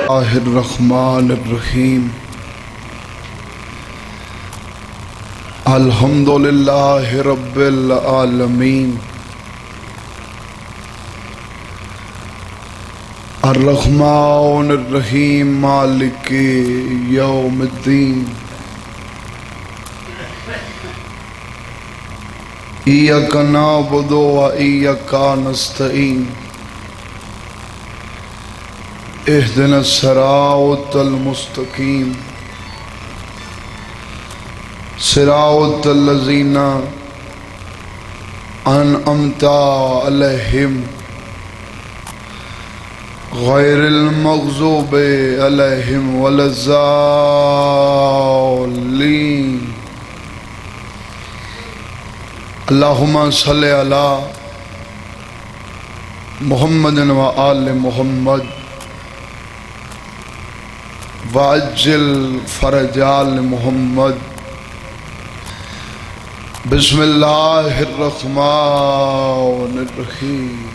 اللہ الرحمن الرحیم الحمد للہ رب العالمین الرحمن الرحیم مالک یوم الدین ایاک نعبد و ایاک نستعین اہدنا الصراط المستقیم صراط الذین انعمت علیہم غیر المغضوب علیہم ولا الضالین اللہم صلی علی محمد و آل محمد وعجل فرج آل محمد بسم اللہ الرحمن الرحیم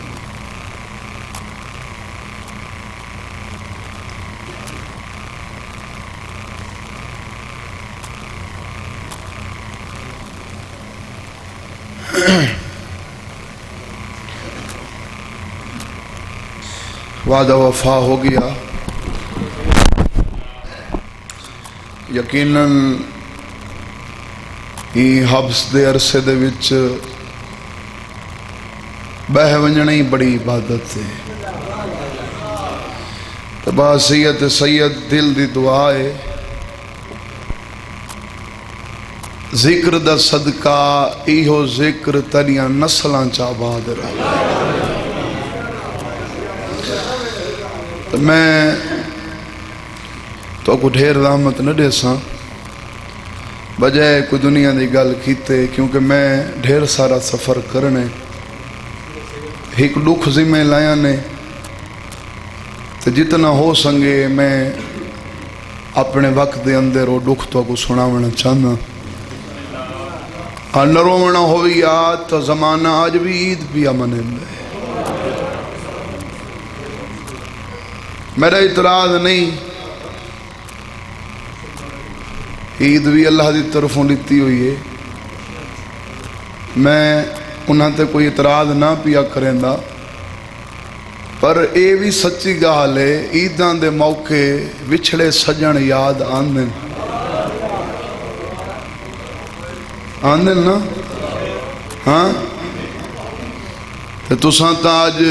وعدہ وفا ہو گیا یقیناً حبس دے عرصے دے وچ بہ ونجنا ہی بڑی عبادت ہے تباسیت سید دل دی دعا ہے ذکر دا صدقہ ایہو ذکر تریاں نسلاں چا آباد رہا میں تو کو ڈھیر رحمت نہ دے ساں بجائے کوئی دنیا دی گل کیتے کیونکہ میں ڈھیر سارا سفر کرنے ایک دکھ ذمہ لایا نے تو جتنا ہو سنگے میں اپنے وقت دے اندر وہ دکھ تو کو سناونا چاہنا نہ رونا ہوئی یاد تو زمانہ آج بھی عید بھی امن ہے میرا اعتراض نہیں عید بھی اللہ دی طرفوں لیتی ہوئی ہے میں انہاں تے کوئی اعتراض نہ پیا کریں دا پر اے بھی سچی گال ہے عیداں دے موقع وچھڑے سجن یاد آندن نا ہاں تے تساں تا آج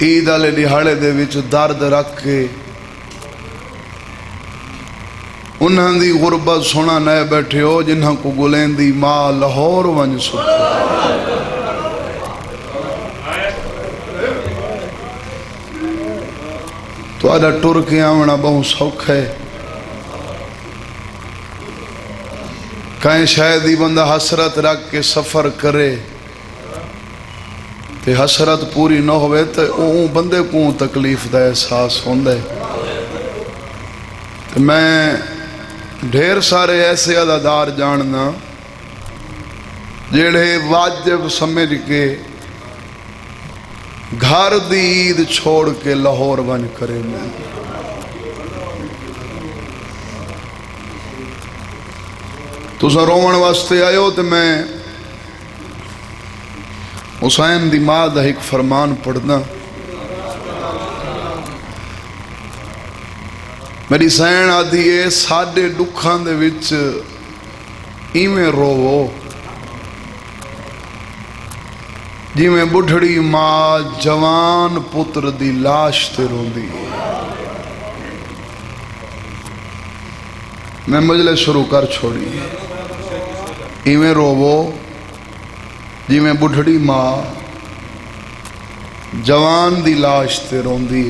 عید والے دہاڑے دے وچ درد رکھ کے انہاں دی غربت سونا نئے بیٹھے ہو جنہاں کو گلین دی ماں لاہور ونج سکتا تو آدھا ٹر کے آمنا بہت سوکھ ہے کہیں شاید ہی بندہ حسرت رکھ کے سفر کرے تے حسرت پوری نہ ہوئے تے اون بندے کو تکلیف دا احساس ہوندے تے میں ڈھیر سارے ایسے عددار جاننا جڑے واجب سمجھ کے گھر دی عید چھوڑ کے لاہور بن کرے میں تسا رومن واسطے آئے ہو تو میں حسین دی ماں دا ایک فرمان پڑھنا میری سین آدھی ہے ساڑھے دکھان دے وچ ایویں روو جی میں بڑھڑی ماں جوان پتر دی لاش تے روندی میں مجلس شروع کر چھوڑی ایویں روو جی میں بڑھڑی ماں جوان دی لاش تے روندی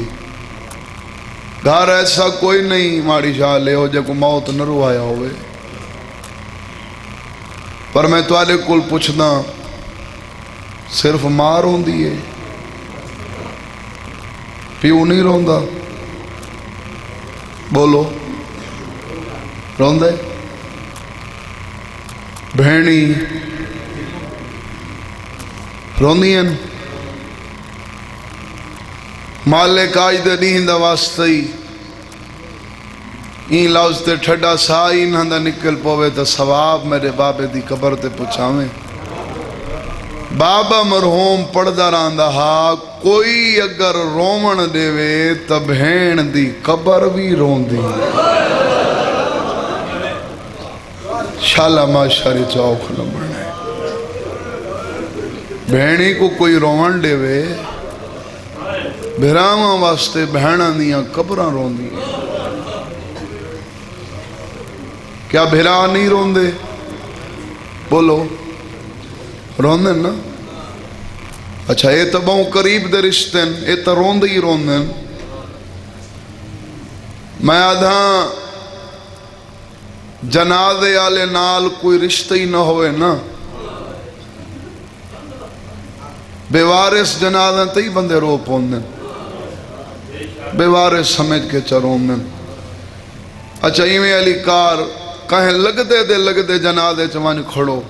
گھر ایسا کوئی نہیں ماڑی شاہ لے ہو جے کو موت نہ روایا ہوئے پر میں توالے کل پوچھنا صرف ماں روندی ہے پیو نہیں روندا بولو روندے بہنی روندین مالک آج دے دین دا واسطہ ہی این لفظ تے ٹھڈا سا ہی نہ دا نکل پوے تا ثواب میرے بابے دی قبر تے پہنچاویں بابا مرحوم پڑھدا رہندا ہا کوئی اگر رومن دے وے تا بہن دی قبر بھی روندی شالا ماشاری چاوکھ نہ بنے بہنی کو کوئی رومن دے وے بھراواں واسطے بہناں دیاں قبراں روندی کیا بھرا نہیں روندے بولو روندے نا اچھا یہ تو بہت قریب دے رشتے ہیں یہ تو روندے ہی روندے ہیں میں آدھا جنازے آلے نال کوئی رشتہ ہی نہ ہوئے نا بے وارث جنازہ تے ہی بندے رو پوندے بے وارث سمجھ کے چروندے اچھا ایویں علی کار کہیں لگ دے جنازے چوان کھڑو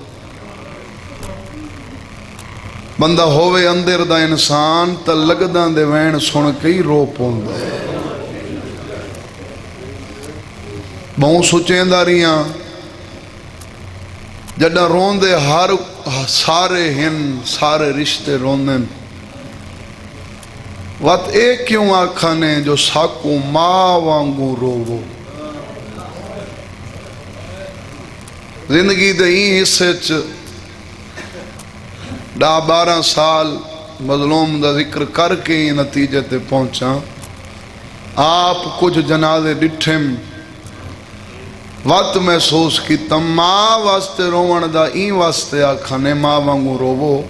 بندہ ہووے اندر دا انسان تا لگداں دے وین سن کے ہی رو پوندا ہے بہوں سوچیں داریاں جڈا روندے ہر سارے ہن سارے رشتے روندن وقت ایک کیوں آکھانے جو ساکو ماں وانگو روو زندگی دے ہی حصے ڈا 12 سال مظلوم دا ذکر کر کے نتیجے تے پہنچا آپ کچھ جنازے ڈٹھم وقت محسوس کی ماں واسطے روون دا این واسطے آکھانے ماں وانگو روو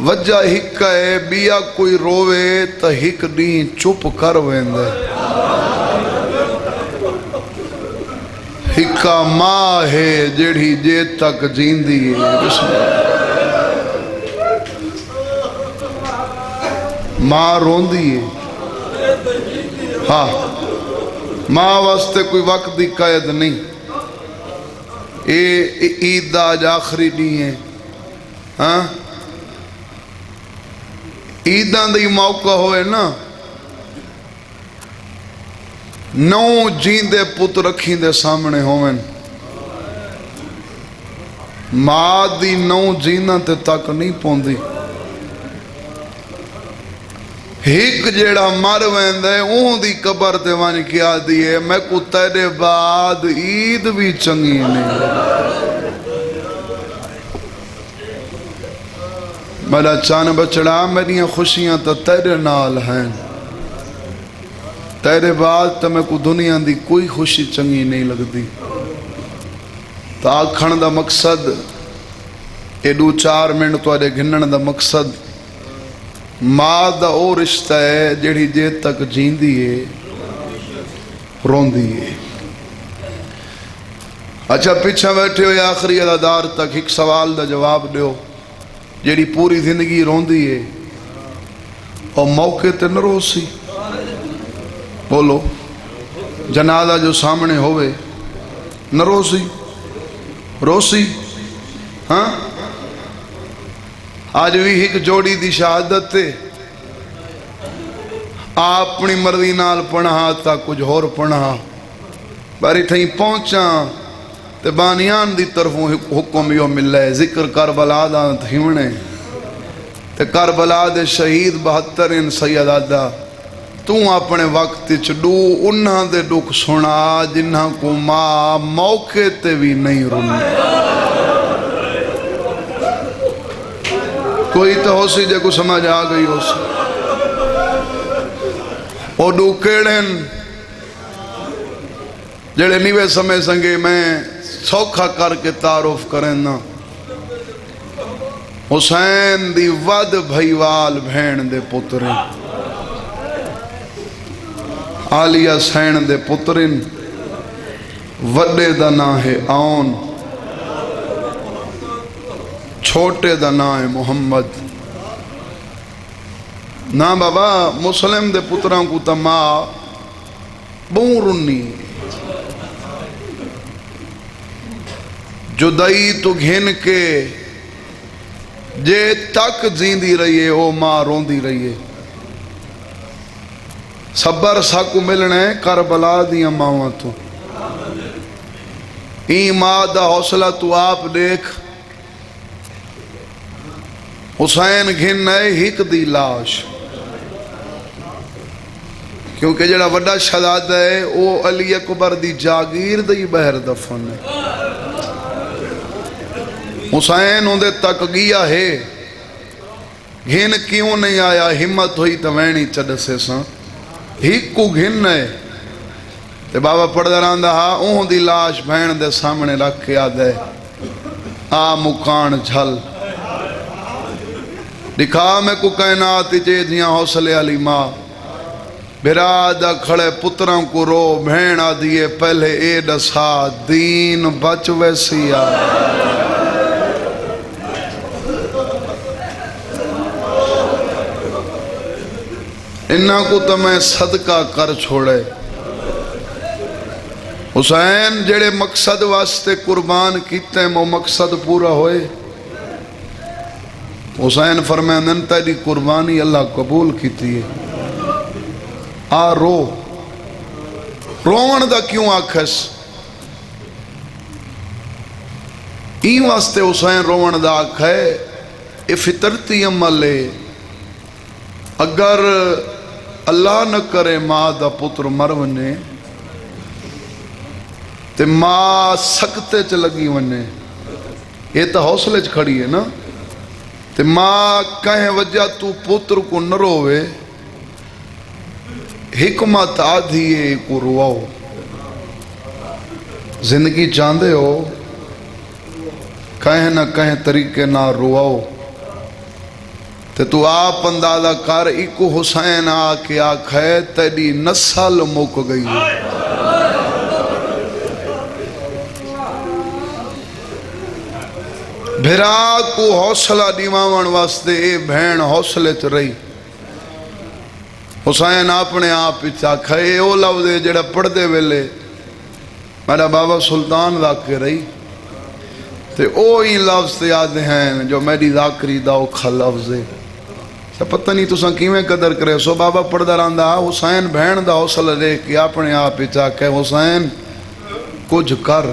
وجہ ہک ہے بیا کوئی رووے تا ہک دین چپ کر ویندے ہکا ماں ہے جڑی جے تک جیندی ہے بسم اللہ ماں روندی ہے ہاں ماں واسطے کوئی وقت دی قید نہیں عید دا آج آخری نہیں ہے ہاں عیداں دی موقع ہوئے نا نو جیندے پت رکھیں دے سامنے ہوئن ماں دی نو جیندہ تے تک نہیں پوندی ہک جیڑا مر ویندے اون دی قبر تے وانی کیا دیئے میں کو تیرے بعد عید بھی چنگی نہیں میرا چان بچڑا میری خوشیاں تا تیرے نال ہیں تیرے بعد تا میں کو دنیا دی کوئی خوشی چنگی نہیں لگ دی تا آکھن دا مقصد ایڈو 4 منٹ تو آدھے گھنن دا مقصد ماں دا او رشتہ ہے جڑی جے تک جیندی ہے روندی ہے اچھا پیچھا بیٹھے ہوئے آخری ادادار تک ایک سوال دا جواب دیو جڑی پوری زندگی روندی ہے اور موقع تے نہ روسی بولو جنازہ جو سامنے ہوئے نہ روسی ہاں آج بھی ایک جوڑی دی شہادت تے آپ اپنی مرضی نال پڑھا تا کچھ اور پڑھا باری تھیں پہنچا تے بانیان دی طرفوں حکم یو مل ہے ذکر کربلا دا تھیونے تے کربلا دے شہید 72 سید آدھا تو اپنے وقت چڈو انہاں دے دکھ سنا جنہاں کو ماں موقع تے بھی نہیں رونے کوئی تو ہو سی جے کو سمجھ آ گئی ہو سی او دو کیڑن جڑے نیوے سمے سنگے میں سوکھا کر کے تعارف کریں نا حسین دی ود بھائیوال بھین دے پتریں عالیہ سین دے پتریں وڈے دا نا ہے آن چھوٹے دا نا ہے محمد نا بابا مسلم دے پتران کو تا ماں بہوں رنی جدائی تو گھن کے جے تک زیندی رہیے او ماں روندی رہیے صبر ساکو ملنے کربلا دیا ماواں تو این ماں دا حوصلہ تو آپ دیکھ حسین گھن ہے ہک دی لاش کیونکہ جڑا وڈا شہزادہ ہے وہ علی اکبر دی جاگیر دی بہر دفن ہے حسین اندے تک گیا ہے گھن کیوں نہیں آیا ہمت ہوئی تو وینی چڑھ سے ساں ہک کو گھن ہے تے بابا پڑھدا رہندا ہا اون دی لاش بہن دے سامنے رکھ کے آدھے آ مکان جھل دکھا میں کو کائنات چے دیاں حوصلے علی ماں برادہ کھڑے پتروں کو رو بہن آدھیے پہلے اے دسا دین بچ ویسی آ انہاں کو تو میں صدقہ کر چھوڑے حسین جڑے مقصد واسطے قربان کیتے ہیں وہ مقصد پورا ہوئے حسین فرمائیں تیری قربانی اللہ قبول کیتی ہے آ رو روان دا کیوں آکھس این واسطے حسین روان دا آکھے اے فطرتی عمل ہے اگر اللہ نہ کرے ماں دا پتر مر ونے تے ماں سکتے چ لگی ونے یہ تو حوصلے چ کھڑی ہے نا تے ماں کہیں وجہ تو پتر کو نہ روے حکمت آدھیے کو رواؤ زندگی چاندے ہو کہیں نہ کہیں طریقے نہ رواؤ تے تو آپ اندازہ کر ایکو حسین آ کے آکھے تیری نسل مک گئی بھرا کو حوصلہ دیواون واسطے اے بہن حوصلے چ رہی حسین اپنے آپ پچھا کھئے او لفظ جڑا پڑھ دے ویلے میرا بابا سلطان ذاکر رہی تے او ہی لفظ تے یاد ہیں جو میری ذاکری دا اوکھا لفظ ہے پتہ نہیں تساں کیویں قدر کرے سو بابا پڑھدا رہندا حسین بہن دا حوصلہ دیکھ کے اپنے آپ پچھا کہ حسین کچھ کر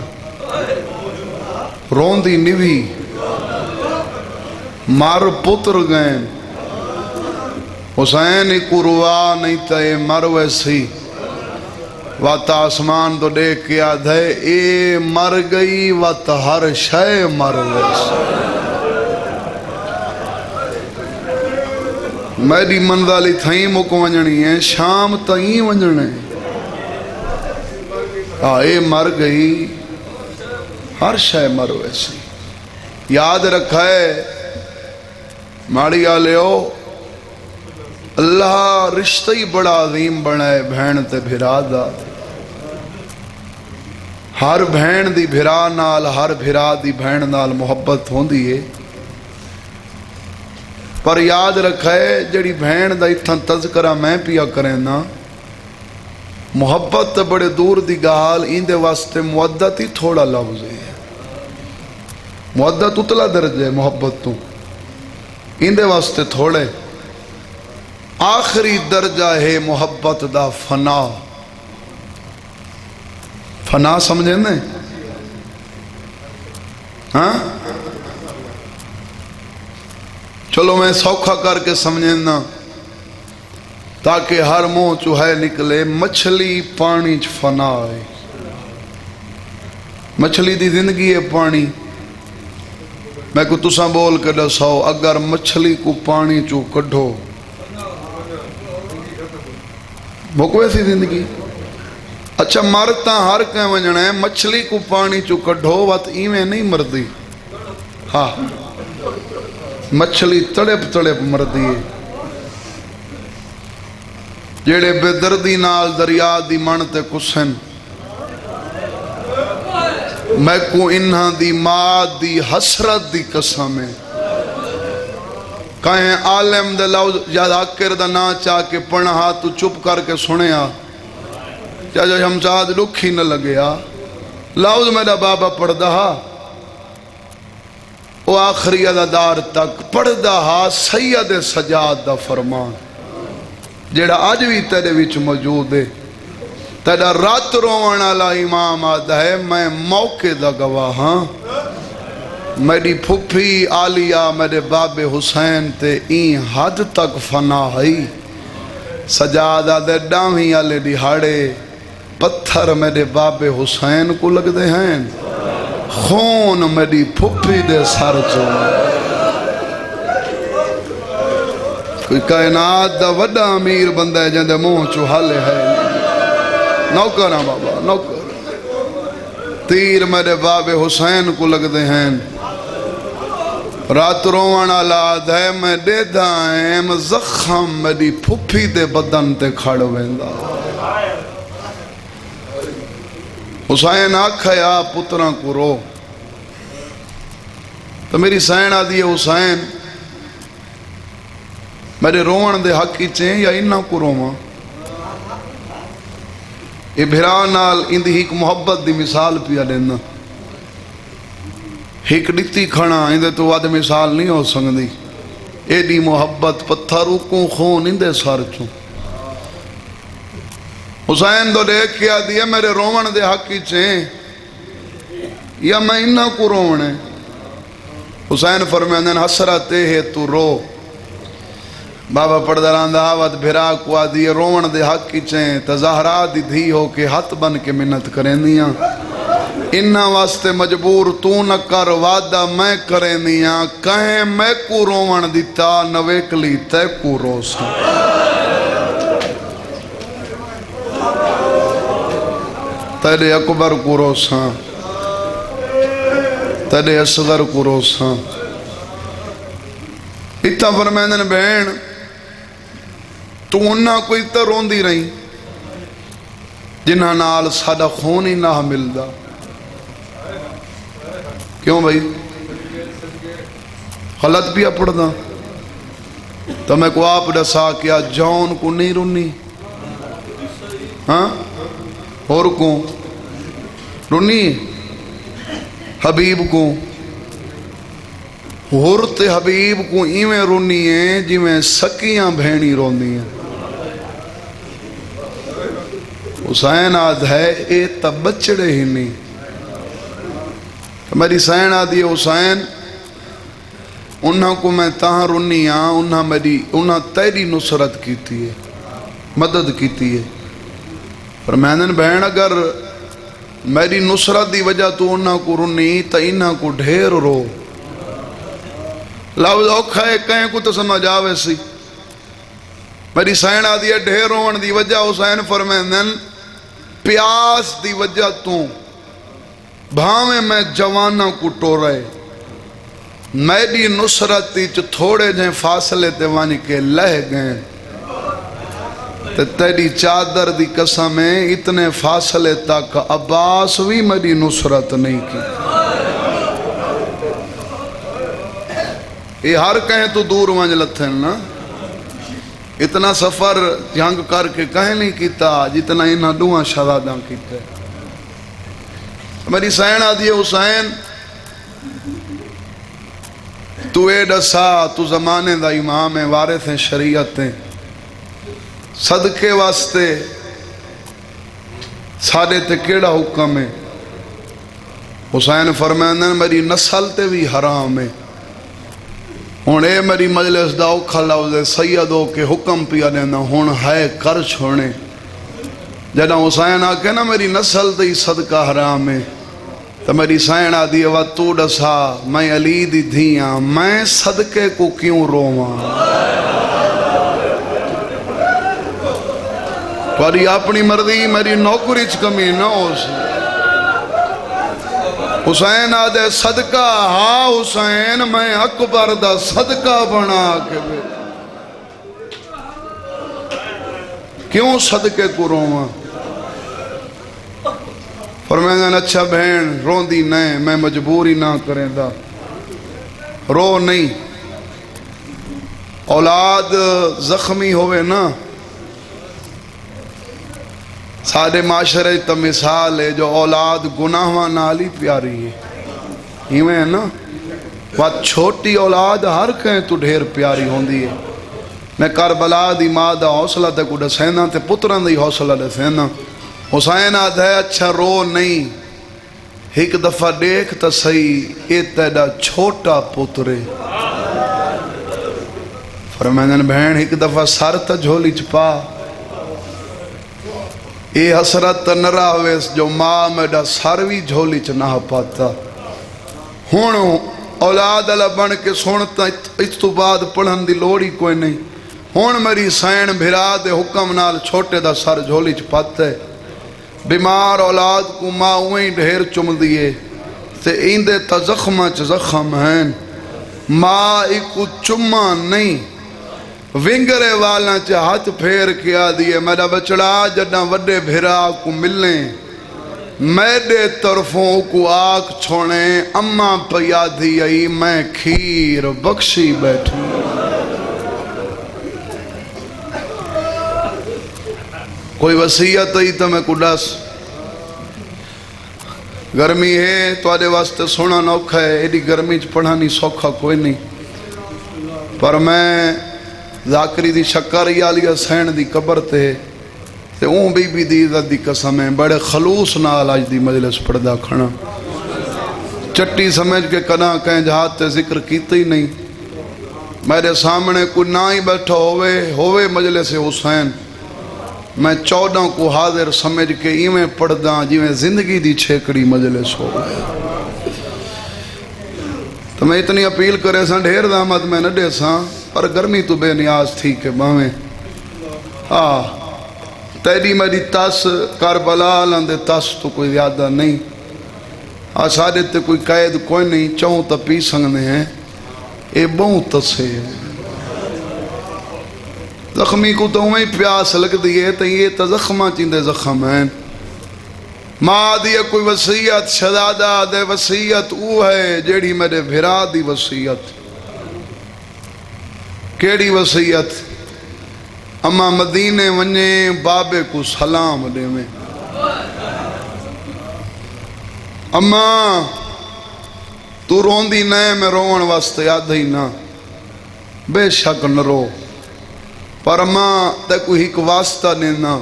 روندی نیوی مر پتر گئے حسین کو روا نہیں تے مر ویسی وات آسمان تو دیکھ کے آدھے اے مر گئی وات ہر شے مر ویسی میری منزلی تھائیں مک ونجنی ہے شام تائیں ونجنے اے مر گئی ہر شے مر ویسی یاد رکھائے ماڑی آلیو اللہ رشتہ ہی بڑا عظیم بنائے بہن تے بھرا دا ہر بہن دی بھرا نال ہر بھرا دی بہن نال محبت ہوندی ہے پر یاد رکھائے جڑی بہن دا اتھن تذکرہ میں پیا کریں نا محبت بڑے دور دی گال ایندے واسطے مودت ہی تھوڑا لفظ ہے مودت اتلا درجہ محبت تو ایندے واسطے تھوڑے آخری درجہ ہے محبت دا فنا فنا سمجھیں نے ہاں چلو میں سوکھا کر کے سمجھیں نا تاکہ ہر منہ چوہے نکلے مچھلی پانی چ فنا ہے مچھلی دی زندگی ہے پانی میں کو تساں بول کے دساؤ اگر مچھلی کو پانی چو کڈھو بھوکوے سی زندگی اچھا مرتا ہر کہیں ونجنا ہے مچھلی کو پانی چو کڈھو وات ایویں نہیں مردی ہاں مچھلی تڑپ مردی ہے جیڑے بے دردی نال دریا دی منتے کسن میں کو انہاں دی ماں دی حسرت دی قسم ہے کہیں عالم دے لفظ یا ذاکر دا نا چاہ کے پڑھا تو چپ کر کے سنیا کیا جو ہم چاہت لکھ ہی نہ لگیا لفظ میرا بابا پڑھ دہا وہ آخری ادادار تک پڑھ دہا سید سجاد دا فرمان جڑا اج بھی تیرے وچ موجود ہے. تیرا رات روون والا امام آدھا ہے میں موقع دا گواہ ہاں. میری پھپھی عالیہ میرے باب حسین تے این حد تک فنا ہئی. سجادہ دے ڈاویں والے دہاڑے پتھر میرے باب حسین کو لگ دے ہیں. خون میری پھپھی دے سر چوں. کوئی کائنات دا وڈا امیر بندہ ہے جن دے منہ چو حالے ہے. نوکر ہاں بابا نوکر. تیر میرے باب حسین کو لگ دے ہیں. رات روان آلاد ہے میں دے دائم زخم میری پھپھی دے بدن تے کھڑ ویندا. حسین آکھیا پتراں کو رو. تو میری سین آدھی ہے حسین میرے روان دے حق کی چیں یا انہاں کو روواں. یہ بھران نال اندھی ایک محبت دی مثال پیا دینا. ایک ڈتی کھڑا اندھے تو وعد مثال نہیں ہو سکتی. ایڈی محبت پتھروں کو خون اندھے سار چوں. حسین تو دیکھ کیا دیا میرے رومن دے حق کی چیں یا میں انہاں کو رونے. حسین فرمیاں حسرتے ہے تو رو. بابا پردران دعوت بھرا کو آدھی رومن دے حق کی چیں تظاہرہ دی دھی ہو کے ہاتھ بن کے منت کریں دیاں. انہا واسطے مجبور تو نہ کر وعدہ میں کریں دیاں. کہیں میں کو رومن دیتا نویکلی تے کو روسا. تیرے اکبر کو روسا تیرے اصغر کو روسا. اتنا فرمیندن بہن تو انہاں کوئی تا رون دی رہی جنہاں نال سادہ خون ہی نہ ملدا. کیوں بھائی غلط بھی اپڑ دا. تو میں کو آپ ڈسا کیا جون کو نہیں رونی ہاں اور کو رونی حبیب کو حورت حبیب کو ایویں رونی ہیں جویں سکیاں بھینی روندی ہیں. حسین آدھ ہے اے تب بچڑے ہی نہیں. میری سین آدھی ہے حسین انہاں کو میں تاں رونی ہاں انہاں تیری نصرت کیتی ہے مدد کیتی ہے. پر میں بہن اگر میری نصرت دی وجہ تو انہاں کو رونی تا انہاں کو ڈھیر رو. لفظ اوکھا ہے کہیں کو تو سمجھ آوے سی. میری سین آدھی ہے ڈھیر رون دی وجہ حسین فرمیندن پیاس دی وجہ تو بھاویں میں جوانا کو ٹورے میری نصرت چ تھوڑے جہیں فاصلے تے وانی کے لہ گئے. تیری چادر دی قسمیں اتنے فاصلے تک عباس بھی میری نصرت نہیں کی. یہ ہر کہیں تو دور وانج لتھن نا. اتنا سفر جنگ کر کے کہیں نہیں کیتا جتنا انہاں دوہاں شہاداں کیتا. میری سین آدھی ہے حسین تو اے ڈسا تو زمانے دا امام ہے وارث ہیں شریعت ہیں. صدقے واسطے ساڑے تے کیڑا حکم ہے. حسین فرمائندن میری نسل تے بھی حرام ہے. ہون اے میری مجلس دا اوکھا لفظ ہے سیدوں کے حکم پیا دینا ہون ہے کر چھوڑنے. جدہ حسین آکے نا میری نسل تے صدقہ حرام ہے تو میری سین آدھی ہے تو ڈسا میں علی دی دھیاں میں صدقے کو کیوں رواں. پاری اپنی مرضی میری نوکری چ کمی نہ ہو سی. حسین آدھے صدقہ ہاں حسین میں اکبر دا صدقہ بنا کے کیوں صدقے کو رواں. فرمائیں اچھا بہن رون دی نہیں میں مجبوری نہ کریں دا رو نہیں. اولاد زخمی ہوئے نا سارے معاشرے تا مثال ہے جو اولاد گناہاں نال ہی پیاری ہے. ہیویں ہے نا بات چھوٹی اولاد ہر کہیں تو ڈھیر پیاری ہوندی ہے. میں کربلا دی ماں دا حوصلہ تے کو دسینا تے پتراں دی حوصلہ دسینا حسین آدھا ہے اچھا رو نہیں ایک دفعہ دیکھ تا صحیح اے تیڑا چھوٹا پترے فرمائن بہن ایک دفعہ سر تا جھولی چپا اے حسرت نہ راویس جو ماں میڈا سر بھی جھولی چ نہ پاتا ہون اولاد اللہ بن کے سنتا اس تو بعد پڑھن دی لوڑی کوئی نہیں ہون میری سین بھرا دے حکم نال چھوٹے دا سر جھولی چ پاتا ہے بیمار اولاد کو ماں اوہیں ڈھیر چم دیے تے ایندے تا زخمہ چ زخم ہیں ماں ایکو چمہ نہیں ونگرے والا چ ہاتھ پھیر کیا دیے میرا بچڑا جڑا وڈے بھرا کو ملیں میرے طرفوں کو آگ چھوڑیں اماں پیادی آئی میں کھیر بخشی بیٹھی کوئی وصیت آئی تو میں کو ڈس گرمی ہے تو آدھے واسطے سونا نوکھا ہے ایڈی گرمی چ پڑھانی سوکھا کوئی نہیں پر میں ذاکری دی شکر یا علی حسین دی قبر تے اون بی دی عزت دی قسم ہے بڑے خلوص نال آج دی مجلس پڑھدا کھڑا چٹی سمجھ کے کنا کہیں جہاد تے ذکر کیتے ہی نہیں میرے سامنے کوئی نہ ہی بیٹھا ہوئے مجلس حسین میں 14 کو حاضر سمجھ کے ایویں پڑھدا جی میں زندگی دی چھیکڑی مجلس ہو گئے تو میں اتنی اپیل کرے ساں ڈھیر دامت میں نہ دے ساں پر گرمی تو بے نیاز تھی کہ باویں تیری میری تس کربلا لندے تس تو کوئی زیادہ نہیں سارے تے کوئی قید کوئی نہیں چاہوں تا پی سنگنے ہیں اے بہت تسے زخمی کو تو ہمیں پیاس لگ دیئے تو یہ تا زخمہ چیندے زخم ہیں ماں دیئے کوئی وصیت شہزادہ دے وصیت او ہے جیڑی میرے بھرا دی وصیت کیڑی وصیت اما مدینے ونجے بابے کو سلام دے میں اما تو روندی نئے میں روان واسطے یاد ہی نہ بے شک نہ رو پر ماں تے کوئی ایک واسطہ دینا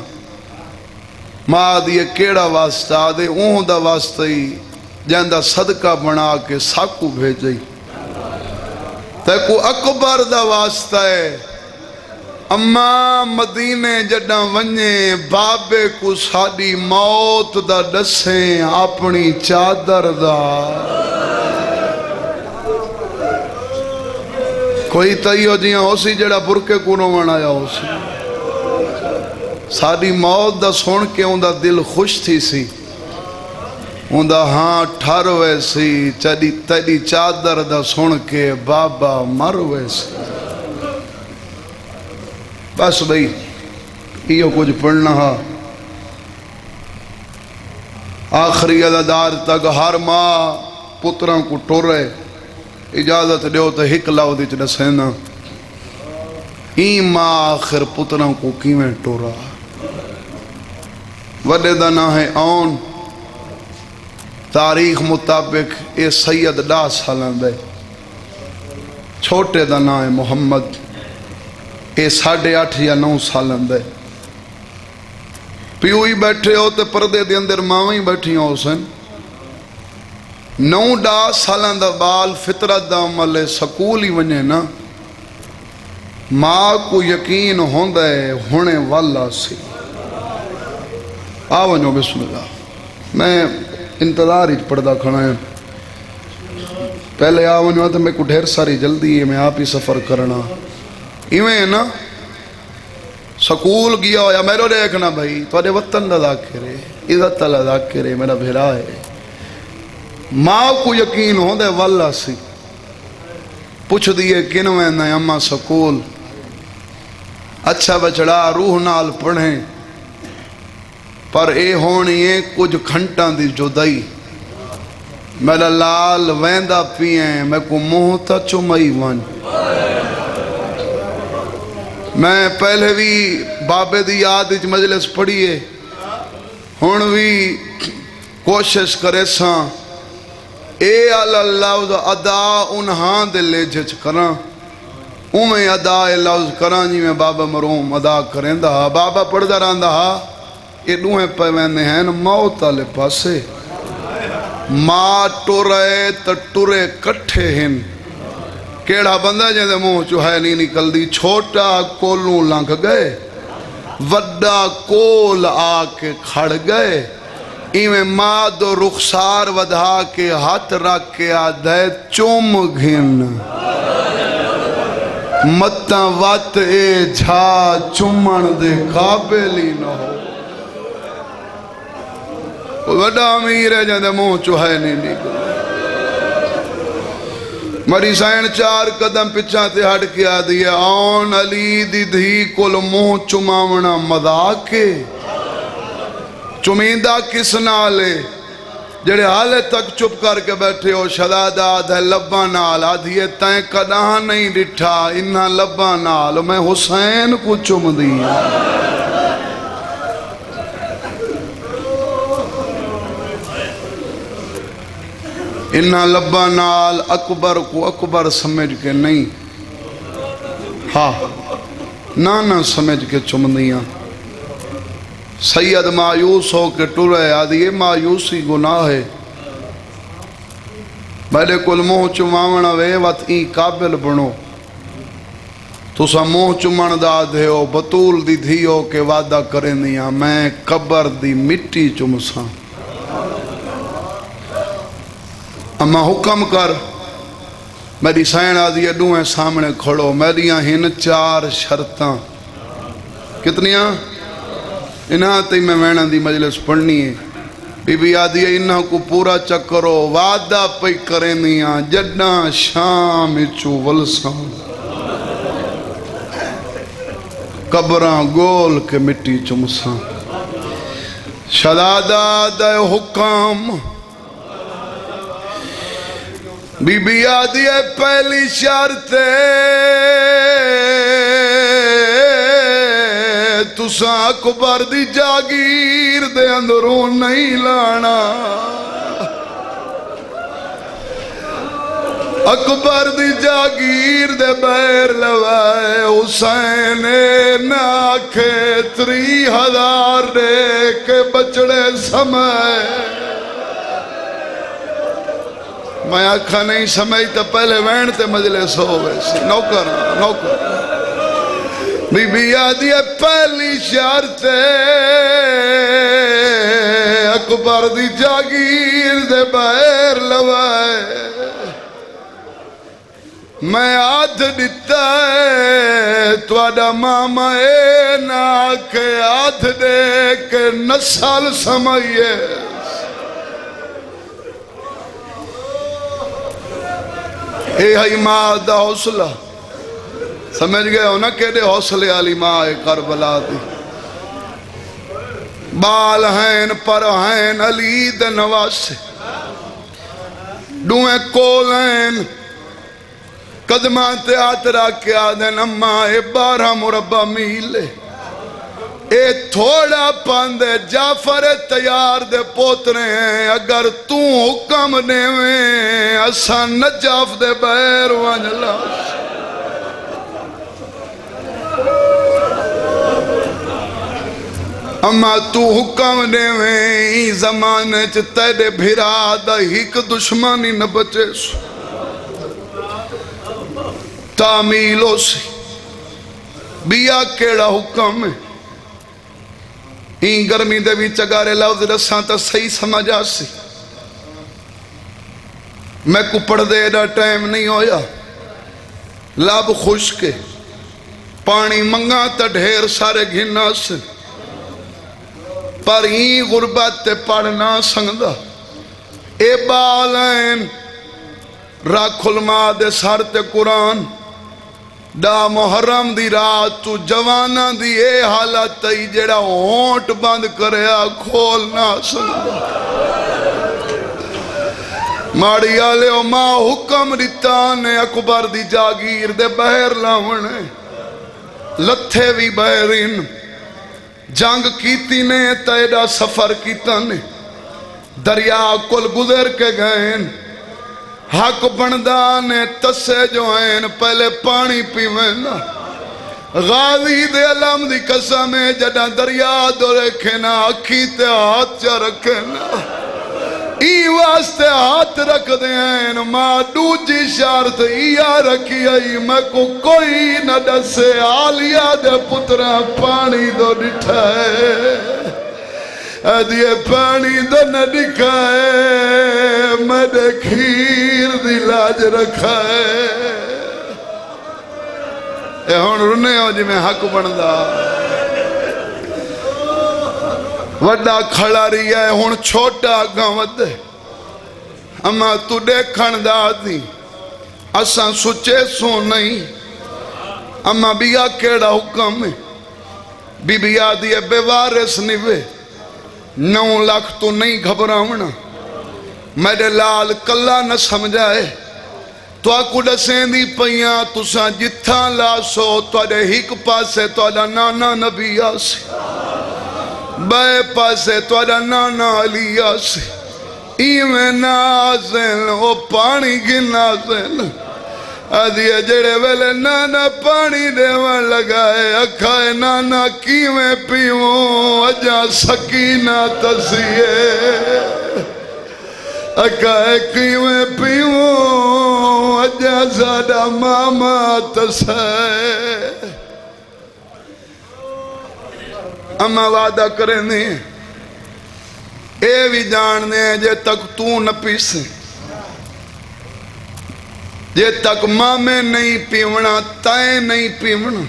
ماں دیئے کیڑا واسطہ دے اون دا واسطہ ہی جاندہ صدقہ بنا کے ساکو بھیجئی تے کو اکبر دا واسطہ ہے اماں مدینے جڑا ونجے بابے کو ساڑی موت دا دسیں اپنی چادر دا کوئی تائیو جیاں ہو سی جڑا برکے کو روان آیا ہو سی ساڑی موت دا سن کے ان دا دل خوش تھی سی ان دا ہاں ٹھار ہوئے سی تیری چادر دا سن کے بابا مر ہوئے سی بس بھئی یہ کچھ پڑھنا ہا آخری عددار تک ہر ماں پتران کو ٹورے اجازت دیو تو ہک لاؤ دیچ دسینا این ماں آخر پتران کو کیویں ٹورا وڈے دا نہ ہے آن تاریخ مطابق اے سید 10 سالان دے چھوٹے دا نہ ہے محمد اے 8.5 یا 9 سالان دے پیوئی بیٹھے ہو تے پردے دے اندر ماویں بیٹھی ہو سن 9-10 سالان دا بال فطرت دا عمل سکول ہی ونجے نا ماں کو یقین ہوندے ہونے والا سی آونجو بسم اللہ میں انتظار ہی پڑھدا کھڑا ہے پہلے آونجو تو میں کو ڈھیر ساری جلدی ہے میں آپ ہی سفر کرنا ایویں نا سکول گیا ہویا میرے دیکھنا بھائی توڑے وطن دا ذاکرے عزت اللہ ذاکرے میرا بھیرا ہے ماں کو یقین ہو دے والا سی پوچھ دیئے کنویں نہ اماں سکول اچھا بچڑا روح نال پڑھیں پر اے ہونی ہے کچھ گھنٹاں دی جدائی میرا لال ویندہ پیئیں میں کو منہ تا چمائی ون میں پہلے بھی بابے دی یاد اچ مجلس پڑھیے ہون بھی کوشش کرے ساں اے اللہ لفظ ادا انہاں دے لے جھچ کراں اویں ادا لفظ کراں جی میں بابا مرحوم ادا کریندا ہا بابا پڑھدا رہندا ہا یہ دوہیں پہ ویندے ہیں موت والے پاسے ماں ٹورے تے ٹورے کٹھے ہن کیڑا بندہ جے دے منہ چوں ہے نہیں نکلدی چھوٹا کولوں لنگھ گئے وڈا کول آ کے کھڑ گئے ایویں ماں دو رخسار ودھا کے ہاتھ رکھ کے آدھے چوم گھن متاں وات اے جھا چومن دے قابل ہی نہ ہو وڈا امیر ہے جے دے منہ چوں ہے نہیں نکلدی مری سائن 4 قدم پچھا تے ہٹ کے آدھی آن علی دی دھی کل منہ چماونا مذاقے چمیندہ کس نالے جڑے حالے تک چپ کر کے بیٹھے ہو شدادہ آدھے لبا نال آدھیے تائیں کداں نہیں ڈٹھا انہا لبا نال میں حسین کو چم دیا انہا لبا نال اکبر کو اکبر سمجھ کے نہیں ہاں نانا سمجھ کے چم دیا سید مایوس ہو کے ٹرے آدھی یہ مایوسی گناہ ہے میرے کل منہ چماونا وے وط ای قابل بنو تو سا منہ چمن دا دے ہو بطول دی دھی ہو کے وعدہ کریں دیا میں قبر دی مٹی چمساں اما حکم کر میری سائن آدھی دوئیں سامنے کھڑو میریاں ہن 4 شرطاں کتنیاں انہاں تی میں وینا دی مجلس پڑھنی ہے بی بی آدھی انہاں کو پورا چکرو وعدہ پہ کریں دیاں جڈاں شام چو ولساں قبراں گول کے مٹی چمساں شدادہ دے حکم بی بی آدھی پہلی شرط تساں اکبر دی جاگیر دے اندروں نہیں لانا اکبر دی جاگیر دے بیر لوائے حسین ناکھے 3000 دے کے بچڑے سمائے میں آکھا نہیں سمجھ تا پہلے وین تے مجلس ہو ویسے نوکر بی بی آدھی پہلی شرط اکبر دی جاگیر دے بیر لوائے میں آدھ دیتا ہے توڑا ماما اے نا کہ آدھ دے کے نسل سمائیے اے ہی ماں دا حوصلہ سمجھ گئے ہو نا کہ دے حوصلے علی ماں کربلا دی بال ہیں پر ہیں علی دے نواسے دوئیں کول ہیں قدمان تے آترا کیا دن اماں 12 مربع میل اے تھوڑا پاندے جعفر تیار دے پوترے ہیں اگر تو حکم دیویں اساں نجاف دے بیر وانجلا اما تو حکم دیویں زمانے چ تیرے بھرا دا ہک دشمنی نہ بچے سو تعمیلوں سے بیا کیڑا حکم ہے این گرمی دے بھی چگارے لفظ رساں تا صحیح سمجھا سی میں کو پڑھ دے دا ٹائم نہیں ہویا لاب خشکے پانی منگا تا ڈھیر سارے گھنا سے پر ہی غربت تے پڑھنا سنگدہ اے بالین راکھ علماء دے سار تے قرآن دا محرم دی رات تو جوانا دی اے حالت تی جڑا ہونٹ بند کریا کھولنا سنگدہ ماڑی آلے او ماں حکم ریتانے اکبر دی جاگیر دے بہر لاؤنے لتھے بھی بہرین جنگ کیتی نے تیڑا سفر کیتا نے دریا کل گزر کے گئیں حق بندا نے تسے جو ہیں پہلے پانی پیویں نا غازی دے علم دی قسم ہے جڑا دریا دو رکھے نا اکھی تے ہاتھ چا رکھے نا ای واسطے ہاتھ رکھ دے ہیں ماں دوجی شارت ایا رکھی آئی میں کو کوئی نہ ڈسے آلیا دے پترہ پانی دو ڈٹھائے ادھے پانی دو نہ دکھائے میں دے کھیر دی لاج رکھائے اے ہون رنے ہو جی میں حق بندا وڈا کھڑا رہی ہے ہون چھوٹا گاوت اما تو دیکھن دا دی اساں سچے سو نہیں اما بیا کیڑا حکم ہے بی بیا دیئے بے وارث نوے 9 لاکھ تو نہیں گھبراونا میرے لال کلا نہ سمجھائے تو آکو ڈسیں دی پہیاں تساں جتھاں لاسو تو آدھے ہک پاسے تو آدھا نانا نبی آسے بے پاسے تو آدھا نانا علی آسے ایویں نازل او پانی کی نازل آدھے جڑے ویلے نانا پانی دیوان لگائے اکھائے نانا کیویں پیوں اجا سکینہ تسیے اکھائے کیویں پیوں اجا زادہ ماما تسائے اما وعدہ کریں دیں اے بھی جاننے جے تک تو نہ پیسے جے تک مامے نہیں پیونا تائیں نہیں پیونا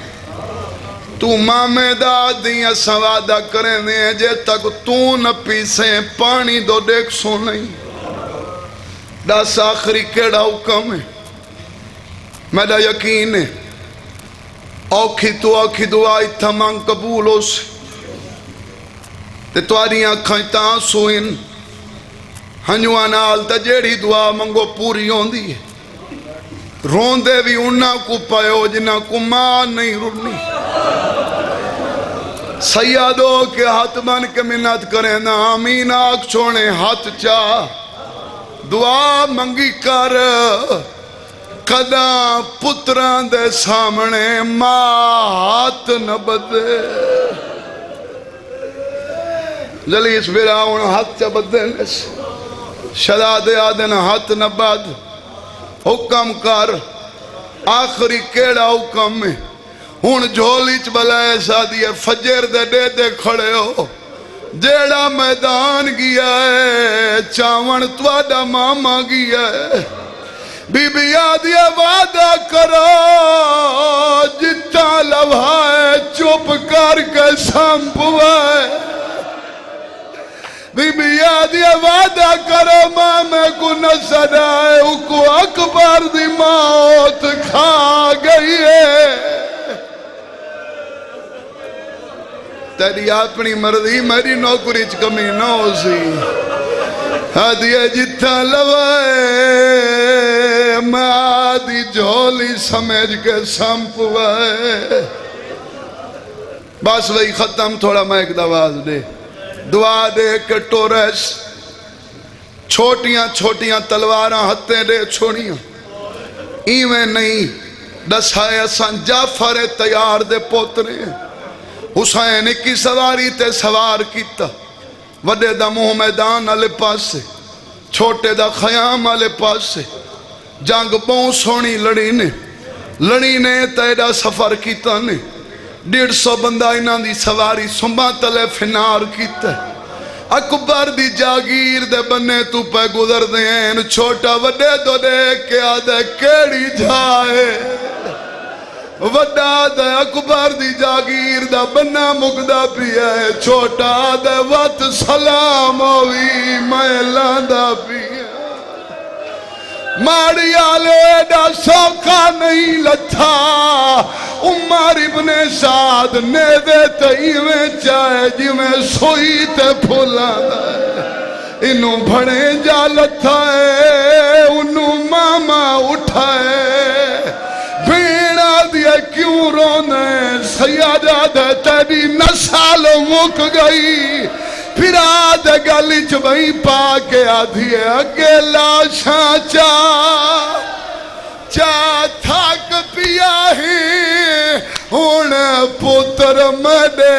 تو مامے دا دیاں سوادہ کریں دیں جے تک تو نہ پیسے پانی دو دیکھ سو نہیں داس آخری کیڑا حکم ہے میرا یقین ہے اوکھی تو اوکھی دعائی تمام قبول ہو سے تے تواری آنکھائیں تاں سوئن ہنجوان آل تا جیڑی دعا منگو پوری ہون دی ہے رون دے بھی انہا کو پائیو جنہا کو ماں نہیں رونی سیادو کے ہاتھ بن کے منت کریں نا آمین آنکھ چھوڑے ہاتھ چاہ دعا منگی کر قداں پتران دے سامنے ماں ہاتھ نہ بدے جلیس بیراؤن ہاتھ چا بدے شداد آدن ہاتھ نہ بد حکم کر آخری کیڑا حکم میں ہون جھولیچ بلائے سادیے فجر دے دے کھڑے ہو جیڑا میدان گیا ہے چاون توڑا ماما گیا ہے بی بی آدھیا وعدہ کرو جتا لوہائے چپ کر کے سامپوائے بی بی آدھیا وعدہ کرو ماں میں کو نظر آئے اکو اکبر دی موت کھا گئی ہے تیری اپنی مرضی میری نوکری کمی نہ ہو سی آدھیا جتھا لوائے میں آدھی جھولی سمجھ کے سامپوائے بس وہی ختم تھوڑا میں ایک دواز دے دعا دے کہ ٹورس چھوٹیاں چھوٹیاں تلواراں ہتھیں دے چھوڑیاں ایویں نہیں دسائے اساں جعفر تیار دے پوترے حسین کی سواری تے سوار کیتا وڈے دا منہ میدان آلے پاسے چھوٹے دا خیام آلے پاسے جنگ بہت سونی لڑی نے تیڑا سفر کیتا نے 150 بندہ انہاں دی سواری سنبا تلے فنار کیتا اکبر دی جاگیر دے بنے تو پہ گزر دیں چھوٹا وڈے دو دے کے آدھے کیڑی جائے وڈا دے اکبر دی جاگیر دا بنا مقدہ پیا ہے چھوٹا دے وقت سلام ہوئی میں لاندہ پیا ماری آلے دا سوکھا نہیں لتھا عمر ابن سعد نے دے تیویں چاہے جی میں سوئی تے پھولا دائے انہوں بھڑے جا لتھا ہے انہوں ماما اٹھائے بھیڑا دیا کیوں رونے سیادہ دے تیری نسال مک گئی پھرا دے گلی چ بھئی پا کے آدھی ہے اگے لاشاں چا تھک پیا ہی ہن پتر مڈے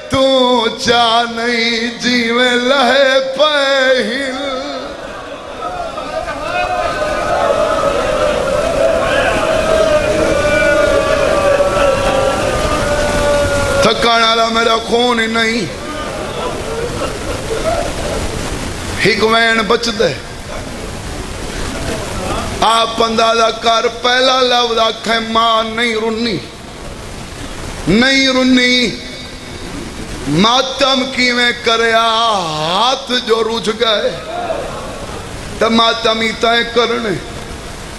تو چا نہیں جیویں لہے پہل تھکان والا میرا خون ہی نہیں ہک وین بچ دے آپ اندازہ کر پہلا لفظ آکھیں ماں نہیں رنی نہیں رنی ماتم کیویں کریا ہاتھ جو رجھ گئے تو ماتم ہی تائیں کرنے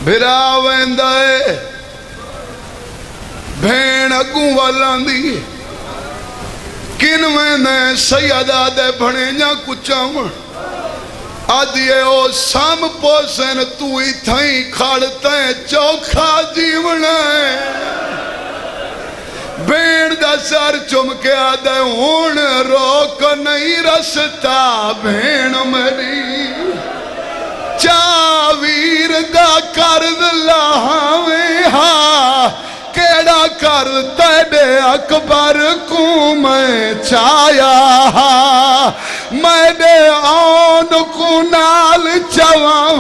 بھرا ویندائے بھین اگوں والاں دی کن ویندے سیدہ دے بھنے جا کچھاون آدھیے او سام پوسن تو ہی تھائیں کھاڑتیں چوکھا جیونے بین دا سر چم کے آدھے ہون روک نہیں رستا بین میری چاویر دا کرد لاہویں ہاں کیڑا کر تیڑے اکبر کو میں چایا میں دے آن کو نال چواں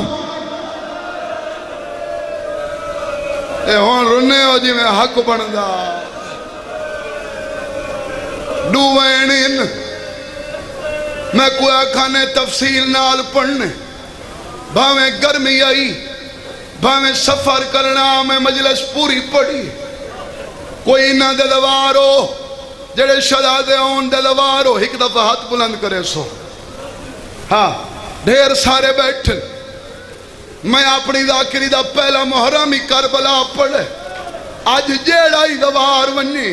اے ہون رنے ہو جی میں حق بندا ڈوینین میں کوئی کھانے تفصیل نال پڑھنے بھاویں گرمی آئی بھاویں سفر کرنا میں مجلس پوری پڑھی کوئی نہ دلوارو جڑے شہزادے ہون دلوارو ایک دفعہ ہاتھ بلند کرے سو ہاں ڈھیر سارے بیٹھن میں اپنی ذاکری دا پہلا محرم ہی کربلا پڑھے آج جیڑا ہی دوار ونی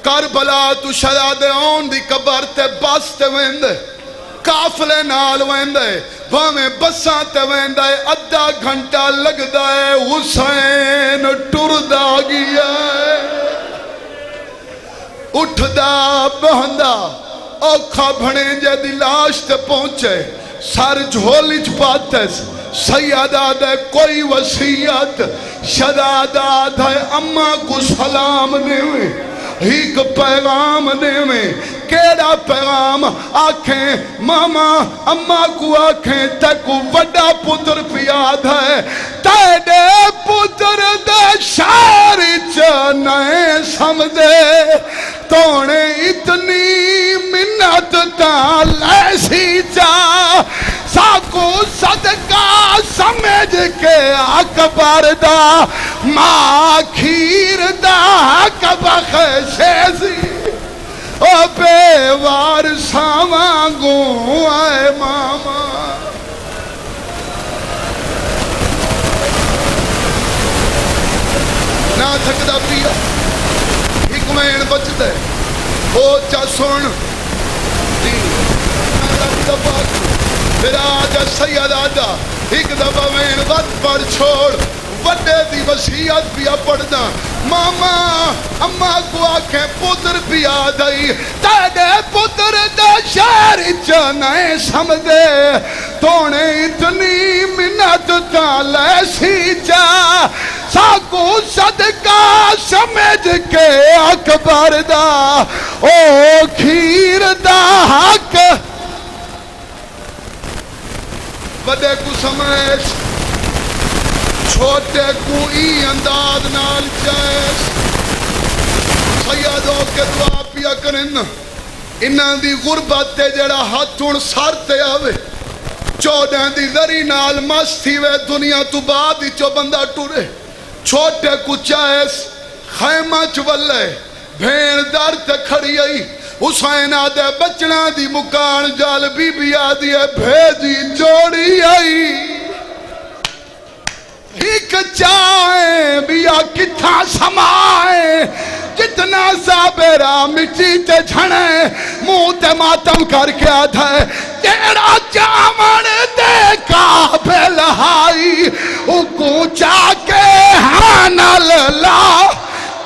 کربلا تو شہزادے ہون دی قبر تے بس تے ویندے کافلے نال ویندے بھامیں بساں تے ویندے ادھا گھنٹہ لگ دائے حسین ٹر دا گیا اٹھ دا بہندہ اوکھا بھنے جے دی لاش تے پہنچے سر جھولی چپاتے سیدہ دے کوئی وسیعت شہزادہ دے اماں کو سلام دیویں ایک پیغام دیویں کیڑا پیغام آکھیں ماما اماں کو آکھیں تے کو وڈا پتر پیاد ہے تیڑے پتر دے شاری چنائے سمدے تونے اتنی منت تالیسی چا ساکو صدقہ سمجھ کے اکبر دا ماں کھیر دا کبخ شیزی او بے وار ساواں گو آئے ماما نہ تھکدا پیا ایک مین بچ دے او چا سن پھر آجا سید آجا ایک دفعہ میں وقت پر چھوڑ وڈے دی وسیعت پیا پڑھنا ماما اماں کو آکھیں پتر پیا دائی تیڑے پتر دا شہر چنائے سمدے تونے اتنی منت تالے سی جا ساکو صدقہ سمجھ کے اکبر دا او کھیر دا حق وڈے کو سمجھ چھوٹے کو ای انداز نال چیس سیدوں کے دعا پیا کرن انہاں دی غربت تے جڑا ہاتھون سار تے آوے چودہ دی ذری نال مستی وے دنیا تو بعد ہی چو بندہ ٹورے چھوٹے کو چیس خیمہ چولے بھین دار تے کھڑی آئی حسین آدھے بچنا دی مکان جال بی بی آدھی ہے بھیجی جوڑی آئی ایک چائیں بیا کتھا سمائیں جتنا زابرہ مٹی تے جھنے منہ تے ماتم کر کے آدھا ہے تیرا جامن دے کابل ہائی اکو چا کے ہانل لا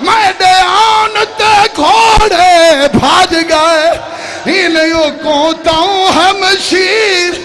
میں دے آن تے گھوڑے بھاج گئے انہیں کو ہم شیر